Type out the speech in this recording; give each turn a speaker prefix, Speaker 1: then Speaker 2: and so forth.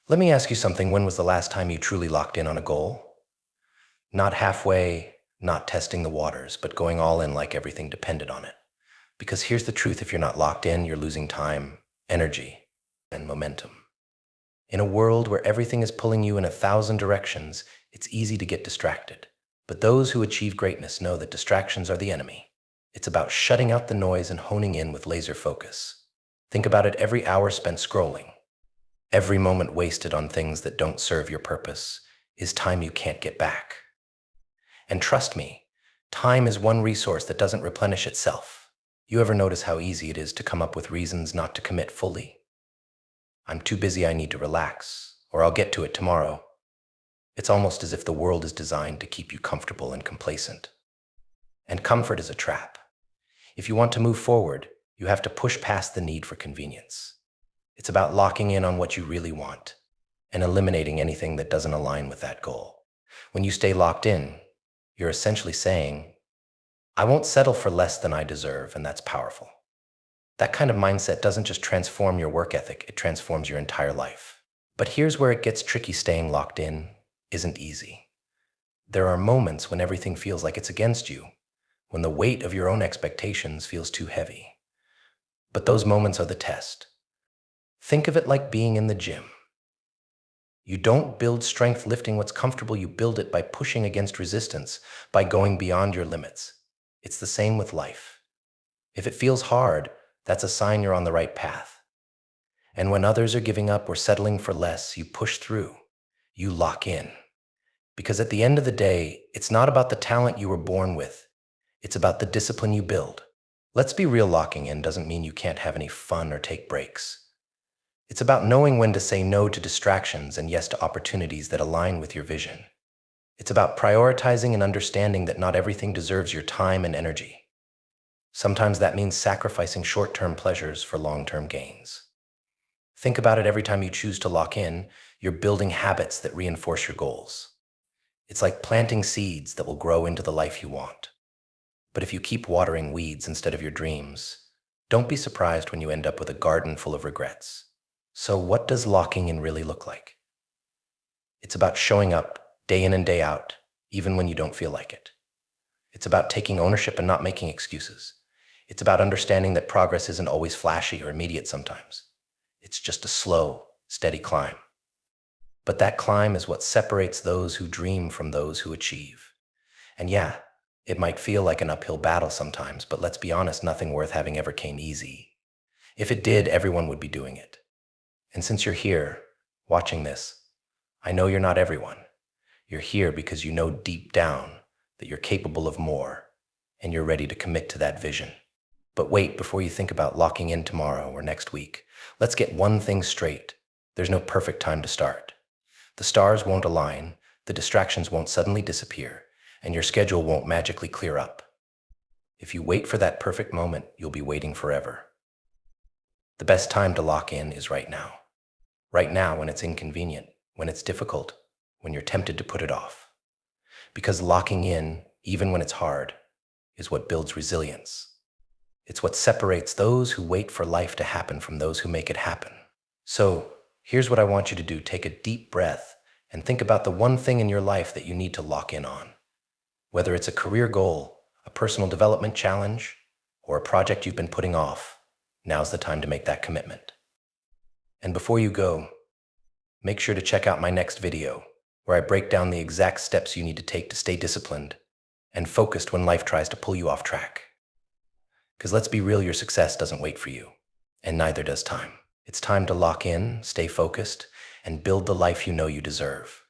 Speaker 1: Let me ask you something. When was the last time you truly locked in on a goal? Not halfway, not testing the waters, but going all in like everything depended on it. Because here's the truth: if you're not locked in, you're losing time, energy, and momentum. In a world where everything is pulling you in 1,000 directions, it's easy to get distracted. But those who achieve greatness know that distractions are the enemy. It's about shutting out the noise and honing in with laser focus. Think about it: every hour spent scrolling, every moment wasted on things that don't serve your purpose, is time you can't get back. And trust me, time is one resource that doesn't replenish itself. You ever notice how easy it is to come up with reasons not to commit fully? I'm too busy, I need to relax, or I'll get to it tomorrow. It's almost as if the world is designed to keep you comfortable and complacent. And comfort is a trap. If you want to move forward, you have to push past the need for convenience. It's about locking in on what you really want and eliminating anything that doesn't align with that goal. When you stay locked in, you're essentially saying, I won't settle for less than I deserve, and that's powerful. That kind of mindset doesn't just transform your work ethic, it transforms your entire life. But here's where it gets tricky: staying locked in isn't easy. There are moments when everything feels like it's against you, when the weight of your own expectations feels too heavy. But those moments are the test. Think of it like being in the gym. You don't build strength lifting what's comfortable, you build it by pushing against resistance, by going beyond your limits. It's the same with life. If it feels hard, that's a sign you're on the right path. And when others are giving up or settling for less, you push through. You lock in. Because at the end of the day, it's not about the talent you were born with. It's about the discipline you build. Let's be real: locking in doesn't mean you can't have any fun or take breaks. It's about knowing when to say no to distractions and yes to opportunities that align with your vision. It's about prioritizing and understanding that not everything deserves your time and energy. Sometimes that means sacrificing short-term pleasures for long-term gains. Think about it: every time you choose to lock in, you're building habits that reinforce your goals. It's like planting seeds that will grow into the life you want. But if you keep watering weeds instead of your dreams, don't be surprised when you end up with a garden full of regrets. So what does locking in really look like? It's about showing up day in and day out, even when you don't feel like it. It's about taking ownership and not making excuses. It's about understanding that progress isn't always flashy or immediate sometimes. It's just a slow, steady climb. But that climb is what separates those who dream from those who achieve. And yeah, it might feel like an uphill battle sometimes, but let's be honest, nothing worth having ever came easy. If it did, everyone would be doing it. And since you're here, watching this, I know you're not everyone. You're here because you know deep down that you're capable of more, and you're ready to commit to that vision. But wait, before you think about locking in tomorrow or next week, let's get one thing straight. There's no perfect time to start. The stars won't align, the distractions won't suddenly disappear, and your schedule won't magically clear up. If you wait for that perfect moment, you'll be waiting forever. The best time to lock in is right now. Right now, when it's inconvenient, when it's difficult, when you're tempted to put it off. Because locking in, even when it's hard, is what builds resilience. It's what separates those who wait for life to happen from those who make it happen. So, here's what I want you to do. Take a deep breath and think about the one thing in your life that you need to lock in on. Whether it's a career goal, a personal development challenge, or a project you've been putting off, now's the time to make that commitment. And before you go, make sure to check out my next video, where I break down the exact steps you need to take to stay disciplined and focused when life tries to pull you off track. Because let's be real, your success doesn't wait for you, and neither does time. It's time to lock in, stay focused, and build the life you know you deserve.